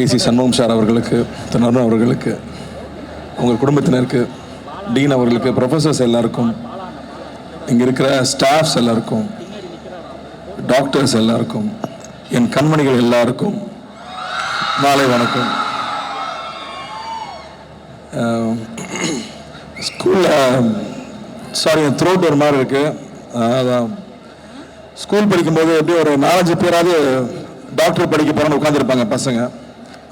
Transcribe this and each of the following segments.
AC Shanmugam sir அவர்களுக்கு, அருண் அவர்களுக்கு, உங்கள் குடும்பத்தினருக்கு, டீன் அவர்களுக்கு, ப்ரொஃபஸர்ஸ் எல்லாருக்கும், இங்கே இருக்கிற ஸ்டாஃப்ஸ் எல்லாருக்கும், டாக்டர்ஸ் எல்லாருக்கும், என் கண்மணிகள் எல்லாருக்கும் மாலை வணக்கம். ஸ்கூலில் என் த்ரோட் ஒரு மாதிரி இருக்குது. அதான் ஸ்கூல் படிக்கும்போது எப்படி ஒரு 4-5 பேராவது டாக்டர் படிக்க போகிறோன்னு உட்காந்துருப்பாங்க பசங்க.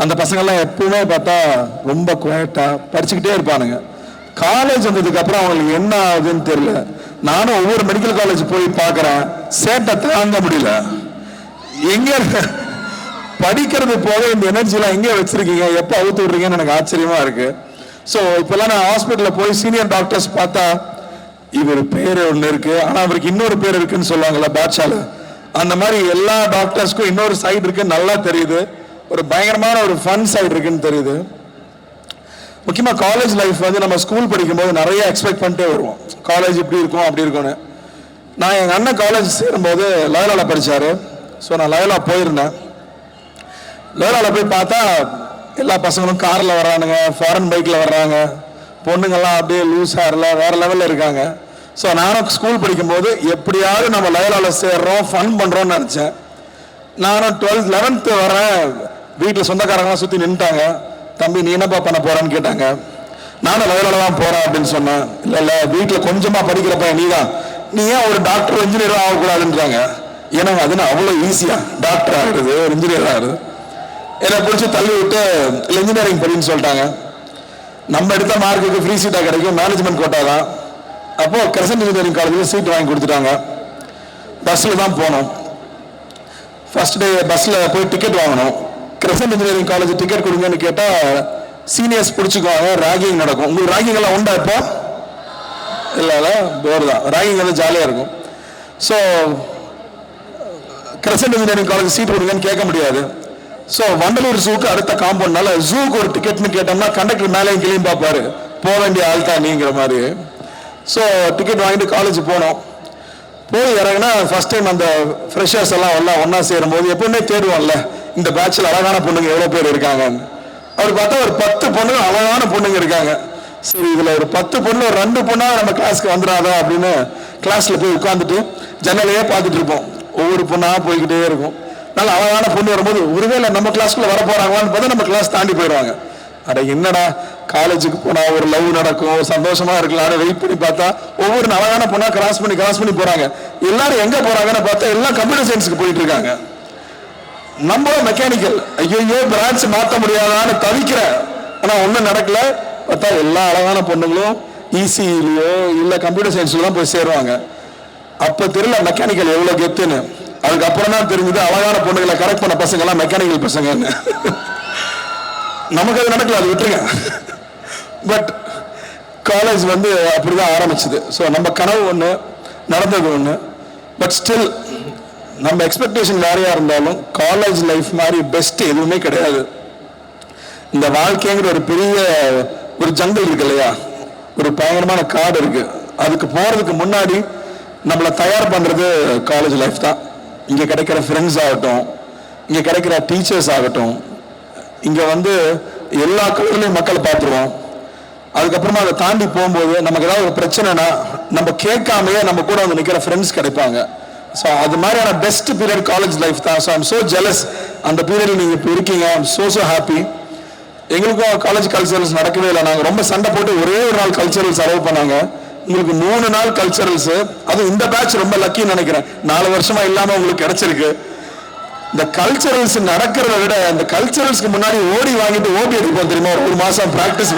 அந்த பசங்கள்லாம் எப்பவுமே பார்த்தா ரொம்ப குவைட்டாக படிச்சுக்கிட்டே இருப்பானுங்க. காலேஜ் வந்ததுக்கப்புறம் அவங்களுக்கு என்ன ஆகுதுன்னு தெரியல. நானும் ஒவ்வொரு மெடிக்கல் காலேஜ் போய் பார்க்குறேன், சேட்டை தாங்க முடியல. எங்கே படிக்கிறது போக இந்த எனர்ஜிலாம் எங்கே வச்சுருக்கீங்க, எப்போ அவுத்து விட்றீங்கன்னு எனக்கு ஆச்சரியமாக இருக்குது. ஸோ இப்போல்லாம் நான் ஹாஸ்பிட்டலில் போய் சீனியர் டாக்டர்ஸ் பார்த்தா இவர் பேர் ஒன்று இருக்குது, ஆனால் அவருக்கு இன்னொரு பேர் இருக்குன்னு சொல்லுவாங்கல்ல பாட்ஷால, அந்த மாதிரி எல்லா டாக்டர்ஸ்க்கும் இன்னொரு சைடு இருக்குன்னு நல்லா தெரியுது. ஒரு பயங்கரமான ஒரு ஃபன் சைடு இருக்குன்னு தெரியுது. முக்கியமாக காலேஜ் லைஃப் வந்து நம்ம ஸ்கூல் படிக்கும்போது நிறைய எக்ஸ்பெக்ட் பண்ணிட்டே வருவோம். காலேஜ் இப்படி இருக்கும் அப்படி இருக்கும்னு. நான் எங்கள் அண்ணன் காலேஜ் சேரும்போது லயோலாவில் படித்தார். ஸோ நான் லயோலா போயிருந்தேன். லயோலாவில் போய் பார்த்தா எல்லா பசங்களும் காரில் வர்றானுங்க, ஃபாரின் பைக்கில் வர்றாங்க, பொண்ணுங்கள்லாம் அப்படியே லூஸ் ஹேரில் வேறு லெவலில் இருக்காங்க. ஸோ நானும் ஸ்கூல் படிக்கும்போது எப்படியாவது நம்ம லயோலாவில் சேர்றோம், ஃபன் பண்ணுறோன்னு நினச்சேன். நானும் 12th 11th வரேன். வீட்டில் சொந்தக்காரங்களாம் சுற்றி நின்றுட்டாங்க. தம்பி நீ என்னப்பா பண்ண போகிறான்னு கேட்டாங்க. நானும் லயோலாவில் தான் போகிறேன் அப்படின்னு சொன்னேன். இல்லை வீட்டில் கொஞ்சமாக படிக்கிறப்ப நீ ஏன் ஒரு டாக்டர் இன்ஜினியரும் ஆகக்கூடாதுன்றாங்க. ஏன்னா அதுன்னு அவ்வளோ ஈஸியாக டாக்டர் ஆகிடுது, ஒரு இன்ஜினியர் ஆகுது. என்னை பிடிச்சி தள்ளி விட்டு இல்லை இன்ஜினியரிங் படின்னு சொல்லிட்டாங்க. நம்ம எடுத்த மார்க்குக்கு ஃப்ரீ சீட்டாக கிடைக்கும், மேனேஜ்மெண்ட் கோட்டா தான். அப்போது கிரசன்ட் இன்ஜினியரிங் காலேஜில் சீட் வாங்கி கொடுத்துட்டாங்க. பஸ்ஸில் தான் போனோம். ஃபர்ஸ்ட் டே பஸ்ஸில் போய் டிக்கெட் வாங்கணும். கிரசன்ட் இன்ஜினியரிங் காலேஜ் டிக்கெட் கொடுங்கன்னு கேட்டால் சீனியர்ஸ் பிடிச்சிக்குவாங்க, ராகிங் நடக்கும். உங்களுக்கு ராகிங் எல்லாம் உண்டா இப்போ? இல்லை போர் தான். ராகிங் வந்து ஜாலியாக இருக்கும். So Crescent engineering college seat கொடுங்கன்னு கேட்க முடியாது. ஸோ வண்டலூர் ஜூக்கு அடுத்த காம்பவுண்ட்னால ஜூக்கு ஒரு டிக்கெட்னு கேட்டோம்னா கண்டக்டர் மேலேயும் கிளியும் பார்ப்பாரு, போக வேண்டிய ஆள் தான் நீங்கிற மாதிரி. ஸோ டிக்கெட் வாங்கிட்டு காலேஜ் போனோம். போய் இறங்கினா ஃபர்ஸ்ட் டைம் அந்த ஃப்ரெஷர்ஸ் எல்லாம் ஒன்றா சேரும்போது எப்பவுமே தேடுவோம்ல, இந்த பேட்சில் அழகான பொண்ணுங்க எவ்வளோ பேர் இருக்காங்கன்னு. அவர் பார்த்தா ஒரு 10 பொண்ணுங்க அழகான பொண்ணுங்க இருக்காங்க. சரி இதில் ஒரு 10 பொண்ணு ஒரு 2 பொண்ணாக நம்ம கிளாஸ்க்கு வந்துடாதா அப்படின்னு கிளாஸில் போய் உட்காந்துட்டு ஜன்னலையே பார்த்துட்டு இருப்போம். ஒவ்வொரு பொண்ணாக போய்கிட்டே இருக்கும். நல்ல அழகான பொண்ணு வரும்போது ஒருவேளை நம்ம கிளாஸ்க்குள்ள வர போறாங்களான்னு பார்த்தா நம்ம கிளாஸ் தாண்டி போயிடுவாங்க. அட என்னடா காலேஜுக்கு போனா ஒரு லவ் நடக்கும், சந்தோஷமா இருக்கலாம், வெயிட் பண்ணி பார்த்தா ஒவ்வொரு அழகான பொண்ணா கிராஸ் பண்ணி போறாங்க. எல்லாரும் எங்க போறாங்கன்னு பார்த்தா எல்லாம் கம்ப்யூட்டர் சயின்ஸுக்கு போயிட்டு இருக்காங்க. நம்ம மெக்கானிக்கல், ஐயோ பிரான்ச் மாற்ற முடியாதான்னு தவிக்கிற, ஆனா ஒன்றும் நடக்கல. பார்த்தா எல்லா அழகான பொண்ணுங்களும் இசியிலையோ இல்லை கம்ப்யூட்டர் சயின்ஸ்ல தான் போய் சேருவாங்க. அப்போ தெரியல மெக்கானிக்கல் எவ்வளோ கெத்துன்னு. அதுக்கப்புறம் தான் தெரிஞ்சது அழகான பொண்ணுகளை கரெக்ட் பண்ண பசங்க எல்லாம் மெக்கானிக்கல் பசங்கன்னு. நமக்கு அது நடக்கல, அது விட்டுருங்க. பட் காலேஜ் வந்து அப்படிதான் ஆரம்பிச்சது. ஸோ நம்ம கனவு ஒன்று, நடந்தது ஒன்று. பட் ஸ்டில் நம்ம எக்ஸ்பெக்டேஷன் வேறையா இருந்தாலும் காலேஜ் லைஃப் மாதிரி பெஸ்ட் எதுவுமே கிடையாது. இந்த வாழ்க்கைங்கிற ஒரு பெரிய ஒரு ஜங்கிள் இருக்கு இல்லையா, ஒரு பயங்கரமான காடு இருக்கு. அதுக்கு போறதுக்கு முன்னாடி நம்மளை தயார் பண்றது காலேஜ் லைஃப் தான். இங்கே கிடைக்கிற ஃப்ரெண்ட்ஸ் ஆகட்டும், இங்கே கிடைக்கிற டீச்சர்ஸ் ஆகட்டும், இங்கே வந்து எல்லா கலர்லையும் மக்களை பார்த்துருவோம். அதுக்கப்புறமா அதை தாண்டி போகும்போது நமக்கு ஏதாவது ஒரு பிரச்சனைனா நம்ம கேட்காமையே நம்ம கூட வந்து நிற்கிற ஃப்ரெண்ட்ஸ் கிடைப்பாங்க. ஸோ அது மாதிரியான பெஸ்ட் பீரியட் காலேஜ் லைஃப் தான். ஸோ ஐம் ஸோ ஜெலஸ் அந்த பீரியடில் நீங்கள் இப்போ இருக்கீங்க. I'm so happy. எங்களுக்கும் காலேஜ் கல்ச்சரல்ஸ் நடக்கவே இல்லை. நாங்கள் ரொம்ப சண்டை போட்டு ஒரே ஒரு நாள் கல்ச்சரல்ஸ் அலோவ் பண்ணாங்க. உங்களுக்கு 3 நாள் கல்ச்சரல்ஸ். அது இந்த பேட்ச் ரொம்ப லக்கின்னு நினைக்கிறேன். 4 வருஷமா இல்லாம உங்களுக்கு கிடைச்சிருக்கு. இந்த கல்ச்சரல்ஸ் நடக்கிறத விட இந்த கல்ச்சரல்ஸ்க்கு முன்னாடி ஓடி வாங்கிட்டு ஓடி எடுப்போம் தெரியுமா, ஒரு மாசம் பிராக்டிஸ்.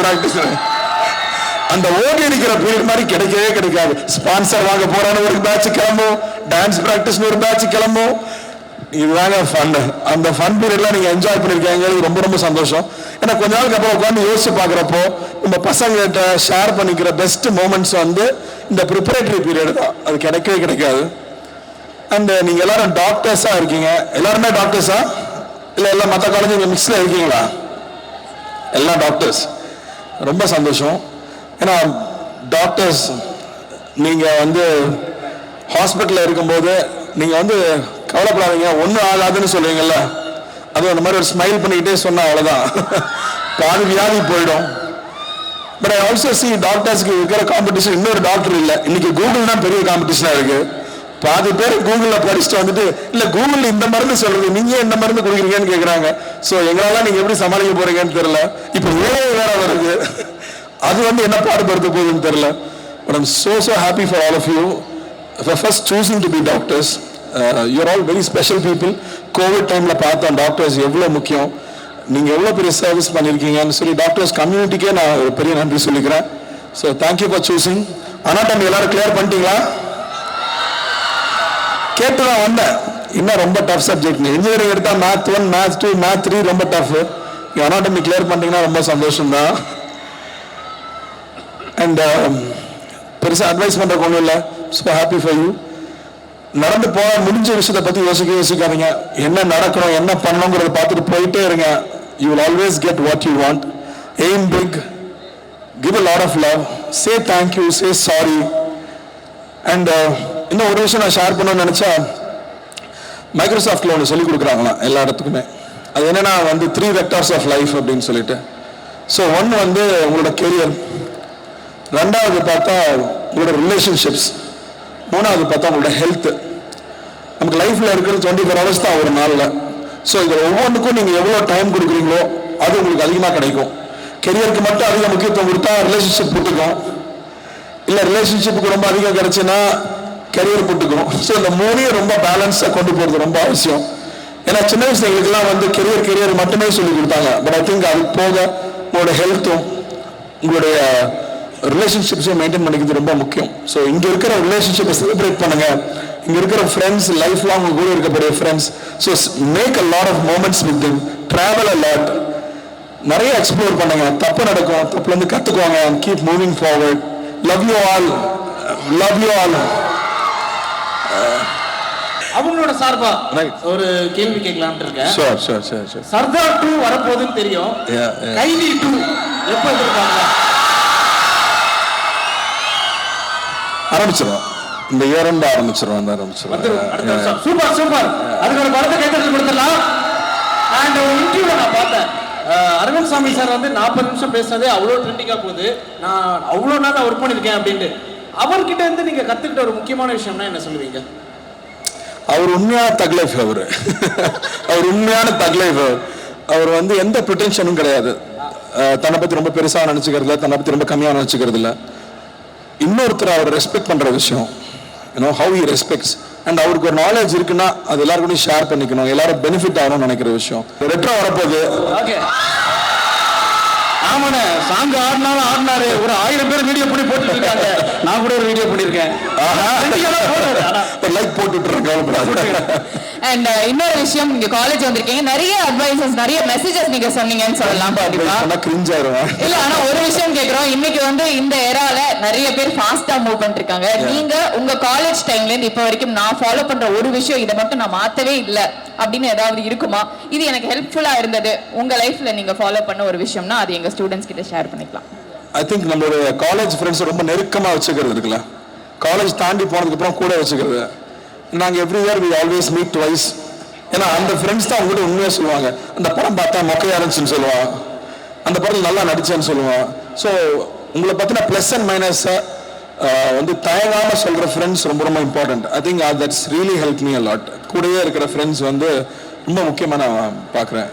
அந்த ஓடி அடிக்கிற பீரியட் மாதிரி கிடைக்கவே கிடைக்காது. ஸ்பான்சர் வாங்க போறான்னு ஒரு பேட்ச் கிளம்பும், டான்ஸ் பிராக்டிஸ்னு ஒரு பேட்ச் கிளம்பும். இதுதாங்க ஃபன். அந்த ஃபன் பீரியட்லாம் நீங்க என்ஜாய் பண்ணிருக்கீங்க, ரொம்ப ரொம்ப சந்தோஷம். ஏன்னா கொஞ்ச நாளுக்கு அப்புறம் உட்காந்து யோசிச்சு பார்க்குறப்போ நம்ம பசங்கள்கிட்ட ஷேர் பண்ணிக்கிற பெஸ்ட் மூமெண்ட்ஸ் வந்து இந்த ப்ரிப்பரேட்டரி பீரியட் தான். அது கிடைக்கவே கிடைக்காது. அண்ட் நீங்க எல்லாரும் டாக்டர்ஸா இருக்கீங்க. எல்லாருமே டாக்டர்ஸா இல்லை எல்லாம் மற்ற காலேஜ் மிக்ஸ்ல இருக்கீங்களா? எல்லாம் டாக்டர்ஸ். ரொம்ப சந்தோஷம். ஏன்னா டாக்டர்ஸ் நீங்க வந்து ஹாஸ்பிட்டலில் இருக்கும்போது நீங்க வந்து கவலைப்படாதீங்க ஒன்றும் ஆகாதுன்னு சொல்லுவீங்கல்ல, அது அந்த மாதிரி ஒரு ஸ்மைல் பண்ணிக்கிட்டே சொன்னா அவ்வளோதான், பாதி வியாதி போயிடும். பட் ஐ ஆல்சோ சி டாக்டர்ஸ்க்கு இருக்கிற காம்படிஷன் இன்னொரு டாக்டர் இல்லை. இன்னைக்கு கூகுள் தான் பெரிய காம்படிஷனாக இருக்கு. பாதி பேர் கூகுளில் படிச்சுட்டு வந்துட்டு இல்லை கூகுள் இந்த மருந்து சொல்றது, நீங்க இந்த மருந்து குடிக்கிறீங்கன்னு கேட்குறாங்க. ஸோ எங்களால நீங்க எப்படி சமாளிக்க போறீங்கன்னு தெரியல. இப்போ வேற வருது, அது வந்து என்ன பாடுபடுத்த போகுதுன்னு தெரியல. But I'm so happy for all of you for first choosing to be doctors. You're all very special people. Covid டைம்ல பார்த்தோம் டாக்டர்ஸ் எவ்வளோ முக்கியம், நீங்க எவ்வளோ பெரிய சர்வீஸ் பண்ணியிருக்கீங்கன்னு சொல்லி டாக்டர்ஸ் கம்யூனிட்டிக்கே நான் ஒரு பெரிய நன்றி சொல்லிக்கிறேன். So thank you for choosing. Anatomy எல்லாரும் கிளியர் பண்ணிட்டீங்களா? கேட்டு தான் வந்தேன், இன்னும் ரொம்ப டஃப் சப்ஜெக்ட். இன்ஜினியரிங் எடுத்தா மேத் 1 மேத் 2 மேத் 3 ரொம்ப டஃப். அனாட்டமி கிளியர் பண்ணிட்டீங்கன்னா ரொம்ப சந்தோஷம் தான். அண்ட் பெருசாக அட்வைஸ் பண்ணுறதுக்கு ஒன்றும் இல்லை. So happy for you. நடந்து போக முடிஞ்ச விஷயத்தை பற்றி யோசிக்காதீங்க. என்ன நடக்கணும் என்ன பண்ணணுங்கிறத பார்த்துட்டு போயிட்டே இருங்க. You will always get what you want. Aim big, give a lot of love, say thank you, say sorry. And இன்னும் ஒரு விஷயம் நான் ஷேர் பண்ணணும்னு நினச்சா, மைக்ரோசாஃப்டில் ஒன்று சொல்லிக் கொடுக்குறாங்களாம் எல்லா இடத்துக்குமே. அது என்னன்னா வந்து 3 vectors ஆஃப் லைஃப் அப்படின்னு சொல்லிட்டு. ஸோ ஒன்று வந்து உங்களோட கெரியர், ரெண்டாவது பார்த்தா உங்களோட ரிலேஷன்ஷிப்ஸ், மூணாவது பார்த்தா உங்களோட ஹெல்த். நமக்கு லைஃப்ல இருக்கிறது 24 hours தான் ஒரு நாளில். ஸோ இதில் ஒவ்வொன்றுக்கும் நீங்கள் எவ்வளோ டைம் கொடுக்குறீங்களோ அது உங்களுக்கு அதிகமாக கிடைக்கும். கெரியருக்கு மட்டும் அதிக முக்கியத்துவம் கொடுத்தா ரிலேஷன்ஷிப் போட்டுக்கும், இல்லை ரிலேஷன்ஷிப்புக்கு ரொம்ப அதிகம் கிடைச்சுன்னா கெரியர் போட்டுக்கும். ஸோ இந்த மூணையும் ரொம்ப பேலன்ஸாக கொண்டு போகிறது ரொம்ப அவசியம். ஏன்னா சின்ன வயசுகளுக்கெல்லாம் வந்து கெரியர் மட்டுமே சொல்லி கொடுத்தாங்க. பட் ஐ திங்க் அது போக உங்களோட ஹெல்த்தும் உங்களுடைய ரிலேஷன்ஷிப்ஸையும் மெயின்டைன் பண்ணிக்கிறது ரொம்ப முக்கியம். ஸோ இங்கே இருக்கிற ரிலேஷன்ஷிப்பை செலிப்ரேட் பண்ணுங்க. இங்கே இருக்கிற ஃப்ரெண்ட்ஸ் லைஃப் லாங் உங்க கூட இருக்கக்கூடிய friends. So make a lot of moments with them, travel a lot, நிறைய எக்ஸ்ப்ளோர் பண்ணுங்க. தப்பு நடக்கும், தப்புலேருந்து கற்றுக்குவாங்க. Keep moving forward. Love you all, love you all. அவங்களோட சார்பா ஒரு கேள்வி கேட்கலாம்னு இருக்கேன். சர்தார் 2 வரப்போகுதுன்னு தெரியும். கைதி 2 எப்போ எதிர்பார்க்கலாம்? ஆரம்பிச்சிடும், இந்த இயர் எண்ட் ஆரம்பிச்சிடும். Super super. அதுக்கு ஒரு படத்தை கைத்தறி கொடுத்துடலாம். அண்ட் ஒரு இன்டர்வியூல நான் பார்த்தேன், அரவிந்த் சாமி சார் வந்து 40 நிமிஷம் பேசுனதே அவ்வளோ ட்ரெண்டிங்காக போகுது, நான் அவ்வளோ நாள் ஒர்க் பண்ணியிருக்கேன் அப்படின்ட்டு. அவர்கிட்ட இருந்து நீங்க கத்துக்கிட்ட ஒரு முக்கியமான விஷயம்னா என்ன சொல்லுவீங்க? அவர் உண்மையான தக்லைஃப். அவர் உண்மையான தக்லைஃப். அவர் வந்து எந்த ப்ரிட்டென்ஷனும் கிடையாது. தன்னை பற்றி ரொம்ப பெருசாக நினச்சிக்கிறது இல்லை, தன்னை பற்றி ரொம்ப கம்மியாக நினச்சிக்கிறது இல்லை. இன்னொருத்தர் அவர் ரெஸ்பெக்ட் பண்ணுற விஷயம், ஹவு ஹி ரெஸ்பெக்ட்ஸ். அண்ட் அவருக்கு ஒரு நாலேஜ் இருக்குன்னா அது எல்லாருக்கும் ஷேர் பண்ணிக்கணும், எல்லாரும் பெனிஃபிட் ஆகணும்னு நினைக்கிற விஷயம். ரெட்ரோ வரப்போகுது. ஆமாண்ணே, சாங் ஆடினாலும் ஆடினாரு. ஒரு 1000 பேர் வீடியோ பண்ணி போட்டுட்டு இருக்காங்க. நான் கூட ஒரு வீடியோ பண்ணியிருக்கேன். லைக் போட்டுட்டு. அண்ட் இன்னொரு விஷயம், நீங்க காலேஜ் வந்திருக்கீங்க, நிறைய அட்வைசஸ் நிறைய மெசேஜஸ் நீங்க சொன்னீங்கன்னு சொல்லலாம். இல்ல, ஆனா ஒரு விஷயம் கேக்குறோம், இன்னைக்கு வந்து இந்த ஏரால நிறைய பேர் ஃபாஸ்டா மூவ் பண்ணிட்டு இருக்காங்க. நீங்க உங்க காலேஜ் டைம்ல இருந்து இப்ப வரைக்கும் நான் ஃபாலோ பண்ற ஒரு விஷயம், இதை மட்டும் நான் மாத்தவே இல்லை அப்படின்னு ஏதாவது இருக்குமா? இது எனக்கு ஹெல்ப்ஃபுல்லா இருந்தது உங்க லைஃப்ல நீங்க ஃபாலோ பண்ண ஒரு விஷயம்னா அது எங்க ஸ்டூடெண்ட்ஸ் கிட்ட ஷேர் பண்ணிக்கலாம். ஐ திங்க் நம்மளுடைய காலேஜ் ஃப்ரெண்ட்ஸ் ரொம்ப நெருக்கமா வச்சுக்கிறது இருக்குல்ல, காலேஜ் தாண்டி போனதுக்கு அப்புறம் கூட வச்சுக்கிறது. நாங்கள் every year we always meet twice. ஏன்னா அந்த ஃப்ரெண்ட்ஸ் தான் உங்கள்கிட்ட உண்மையாக சொல்லுவாங்க. அந்த படம் பார்த்தா மொக்கையா இருந்துச்சுன்னு சொல்லுவான், அந்த படத்தில் நல்லா நடிச்சேன்னு சொல்லுவான். ஸோ உங்களை பற்றின ப்ளஸ் அண்ட் மைனஸை வந்து தயங்காமல் சொல்கிற ஃப்ரெண்ட்ஸ் ரொம்ப ரொம்ப important. I think that's really help me a lot. கூடவே இருக்கிற ஃப்ரெண்ட்ஸ் வந்து ரொம்ப முக்கியமாக நான் பார்க்குறேன்.